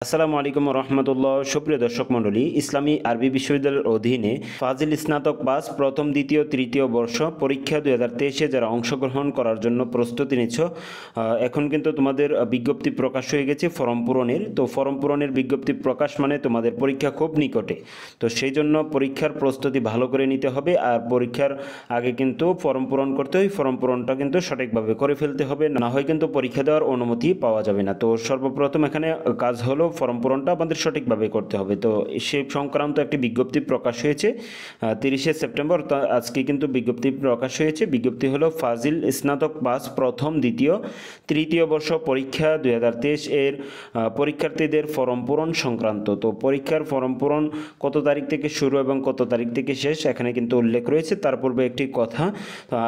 আসসালামু আলাইকুম রহমতুল্লাহ। সুপ্রিয় দর্শক মণ্ডলী, ইসলামী আরবি বিশ্ববিদ্যালয়ের অধীনে ফাজিল স্নাতক পাস প্রথম দ্বিতীয় তৃতীয় বর্ষ পরীক্ষা 2023-এ যারা অংশগ্রহণ করার জন্য প্রস্তুতি নিচ্ছ, এখন কিন্তু তোমাদের বিজ্ঞপ্তি প্রকাশ হয়ে গেছে ফর্ম পূরণের। তো ফর্ম পূরণের বিজ্ঞপ্তি প্রকাশ মানে তোমাদের পরীক্ষা খুব নিকটে। তো সেই জন্য পরীক্ষার প্রস্তুতি ভালো করে নিতে হবে, আর পরীক্ষার আগে কিন্তু ফর্ম পূরণ করতে হয়। ফর্ম পূরণটা কিন্তু সঠিকভাবে করে ফেলতে হবে, না হয় কিন্তু পরীক্ষা দেওয়ার অনুমতি পাওয়া যাবে না। তো সর্বপ্রথম এখানে কাজ হলো ফর্ম পূরণটা আমাদের সঠিকভাবে করতে হবে। তো সেই সংক্রান্ত একটি বিজ্ঞপ্তি প্রকাশ হয়েছে 30শে সেপ্টেম্বর। তো আজকে কিন্তু বিজ্ঞপ্তি প্রকাশ হয়েছে। বিজ্ঞপ্তি হলো ফাজিল স্নাতক পাস প্রথম দ্বিতীয় তৃতীয় বর্ষ পরীক্ষা 2023 এর পরীক্ষার্থীদের ফর্ম পূরণ সংক্রান্ত। তো পরীক্ষার ফর্ম পূরণ কত তারিখ থেকে শুরু এবং কত তারিখ থেকে শেষ এখানে কিন্তু উল্লেখ রয়েছে। তার পূর্বে একটি কথা,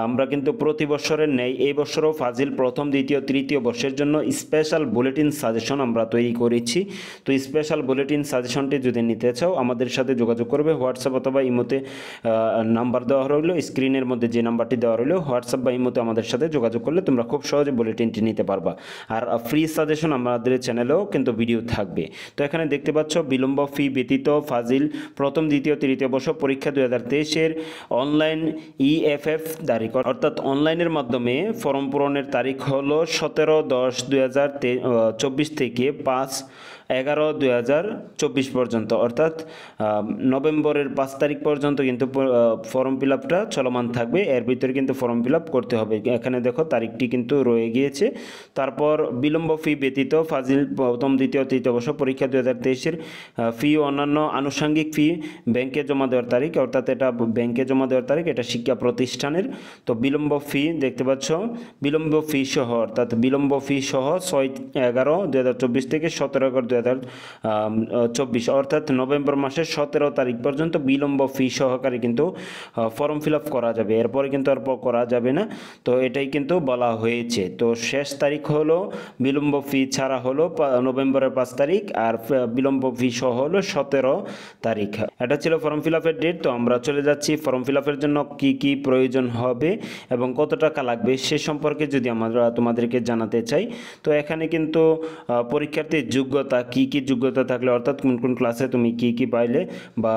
আমরা কিন্তু প্রতি বছরের ন্যায় এই বছরও ফাজিল প্রথম দ্বিতীয় তৃতীয় বর্ষের জন্য স্পেশাল বুলেটিন সাজেশন আমরা তৈরি করেছি। তো স্পেশাল বুলেটিন সাজেশনটি যদি নিতে চাও আমাদের সাথে যোগাযোগ করবে। হোয়াটসঅ্যাপ অথবা ইমোতে নাম্বার দেওয়া রইলো, স্ক্রিনের মধ্যে যে নাম্বারটি দেওয়া রইলো, হোয়াটসঅ্যাপ বা ইমোতে আমাদের সাথে যোগাযোগ করলে তোমরা খুব সহজে বুলেটিনটি নিতে পারবা। আর ফ্রি সাজেশন আমাদের চ্যানেলেও কিন্তু ভিডিও থাকবে। তো এখানে দেখতে পাচ্ছ, বিলম্ব ফি ব্যতীত ফাজিল প্রথম দ্বিতীয় তৃতীয় বর্ষ পরীক্ষা 2023-এর অনলাইন EFF তারিখ, অর্থাৎ অনলাইনের মাধ্যমে ফর্ম পূরণের তারিখ হলো 17-10-2024 থেকে 5-11-2024 পর্যন্ত, অর্থাৎ নভেম্বরের 5 তারিখ পর্যন্ত কিন্তু ফর্ম ফিল আপটা চলমান থাকবে। এর ভিতরে কিন্তু ফর্ম ফিল আপ করতে হবে। এখানে দেখো তারিখটি কিন্তু রয়ে গিয়েছে। তারপর বিলম্ব ফি ব্যতীত ফাজিল প্রথম দ্বিতীয় তৃতীয় বর্ষ পরীক্ষা 2023-এর ফি ও অন্যান্য আনুষঙ্গিক ফি ব্যাংকে জমা দেওয়ার তারিখ, অর্থাৎ এটা ব্যাংকে জমা দেওয়ার তারিখ, এটা শিক্ষা প্রতিষ্ঠানের। তো বিলম্ব ফি দেখতে পাচ্ছ, বিলম্ব ফি সহ, অর্থাৎ বিলম্ব ফি সহ 6-11-2024 থেকে 17-11-2024, অর্থাৎ নভেম্বর মাসের 17 তারিখ পর্যন্ত বিলম্ব ফি সহকারে কিন্তু ফর্ম ফিল আপ করা যাবে। এরপরে কিন্তু আর করা যাবে না। তো এটাই কিন্তু বলা হয়েছে। তো শেষ তারিখ হলো বিলম্ব ফি ছাড়া হলো নভেম্বরের 5 তারিখ, আর বিলম্ব ফি সহ হলো 17 তারিখ। এটা ছিল ফর্ম ফিল আপের ডেট। তো আমরা চলে যাচ্ছি ফর্ম ফিল আপের জন্য কি কি প্রয়োজন হবে এবং কত টাকা লাগবে সে সম্পর্কে যদি আমরা তোমাদেরকে জানাতে চাই। তো এখানে কিন্তু পরীক্ষার্থীর যোগ্যতা, কি কি যোগ্যতা থাকলে, অর্থাৎ কোন কোন ক্লাসে তুমি কি কি পাইলে বা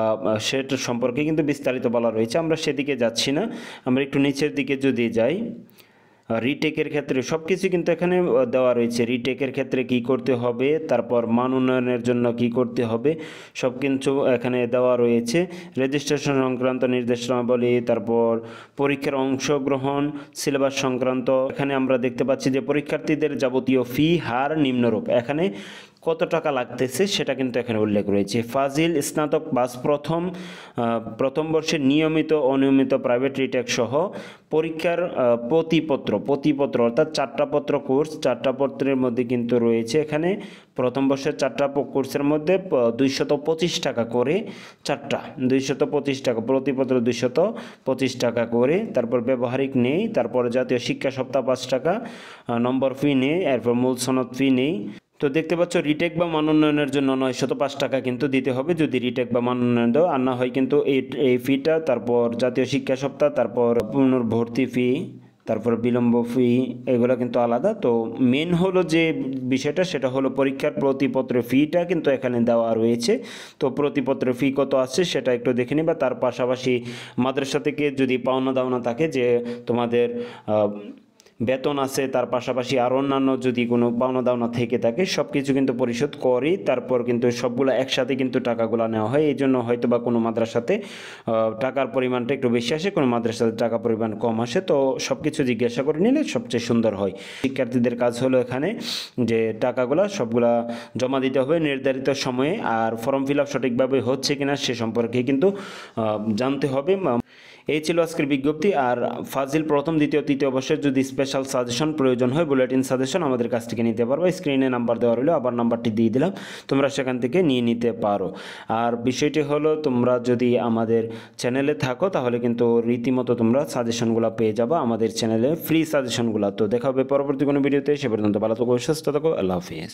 সেটা সম্পর্কে কিন্তু বিস্তারিত বলা রয়েছে। আমরা সেদিকে যাচ্ছি না, আমরা একটু নিচের দিকে যদি যাই, রিটেকের ক্ষেত্রে সব কিছু কিন্তু এখানে দেওয়া রয়েছে। রিটেকের ক্ষেত্রে কি করতে হবে, তারপর মান উন্নয়নের জন্য কি করতে হবে, সব কিছু এখানে দেওয়া রয়েছে। রেজিস্ট্রেশন সংক্রান্ত নির্দেশনাবলী, তারপর পরীক্ষার অংশগ্রহণ, সিলেবাস সংক্রান্ত। এখানে আমরা দেখতে পাচ্ছি যে পরীক্ষার্থীদের যাবতীয় ফি হার নিম্নরূপ। এখানে কত টাকা লাগতেছে সেটা কিন্তু এখানে উল্লেখ রয়েছে। ফাজিল স্নাতক পাস প্রথম বর্ষের নিয়মিত অনিয়মিত প্রাইভেট রিটেক সহ পরীক্ষার প্রতিপত্র অর্থাৎ 4টা পত্র কোর্স, 4টা পত্রের মধ্যে কিন্তু রয়েছে এখানে প্রথম বর্ষের 4টা কোর্সের মধ্যে 225 টাকা করে, 4টা 225 টাকা, প্রতিপত্র 225 টাকা করে। তারপর ব্যবহারিক নেই, তারপর জাতীয় শিক্ষা সপ্তাহ 5 টাকা, নম্বর ফি নেই, এরপর মূল সনদ ফি নেই। তো দেখতে পাচ্ছ, রিটেক বা মান উন্নয়নের জন্য 905 টাকা কিন্তু দিতে হবে যদি রিটেক বা মান উন্নয়ন দাও, আর না হয় কিন্তু এই ফিটা, তারপর জাতীয় শিক্ষা সপ্তাহ, তারপর পুনর্ভর্তি ফি, তারপর বিলম্ব ফি, এগুলো কিন্তু আলাদা। তো মেন হলো যে বিষয়টা সেটা হলো পরীক্ষার প্রতিপত্রের ফিটা কিন্তু এখানে দেওয়া রয়েছে। তো প্রতিপত্রের ফি কত আছে সেটা একটু দেখে নিবা। তার পাশাপাশি মাদ্রাসা থেকে যদি পাওনা দাওনা থাকে, যে তোমাদের বেতন আছে, তার পাশাপাশি আর অন্যান্য যদি কোনো পাওনা দাওনা থেকে থাকে, সব কিছু কিন্তু পরিশোধ করি। তারপর কিন্তু সবগুলো একসাথে কিন্তু টাকাগুলো নেওয়া হয়। এই জন্য হয়তো বা কোনো মাদ্রাসাতে টাকার পরিমাণটা একটু বেশি আসে, কোনো মাদ্রাসাতে টাকা পরিমাণ কম আসে। তো সব কিছু জিজ্ঞাসা করে নিলে সবচেয়ে সুন্দর হয়। শিক্ষার্থীদের কাজ হলো এখানে যে টাকাগুলো সবগুলা জমা দিতে হবে নির্ধারিত সময়ে, আর ফর্ম ফিল আপ সঠিকভাবে হচ্ছে কিনা সে সম্পর্কে কিন্তু জানতে হবে। এই ছিল আজকের বিজ্ঞপ্তি। আর ফাজিল প্রথম দ্বিতীয় তৃতীয় বর্ষের যদি স্পেশাল সাজেশন প্রয়োজন হয়, বুলেটিন সাজেশন, আমাদের কাছ থেকে নিতে পারবো। স্ক্রিনে নাম্বার দেওয়া রইলো, আবার নাম্বারটি দিয়ে দিলাম, তোমরা সেখান থেকে নিয়ে নিতে পারো। আর বিষয়টি হলো, তোমরা যদি আমাদের চ্যানেলে থাকো তাহলে কিন্তু রীতিমতো তোমরা সাজেশনগুলো পেয়ে যাবা আমাদের চ্যানেলে, ফ্রি সাজেশনগুলো। তো দেখা হবে পরবর্তী কোনো ভিডিওতে। সে পর্যন্ত ভালো থাকো, সুস্থ থাকো, আল্লাহ হাফিজ।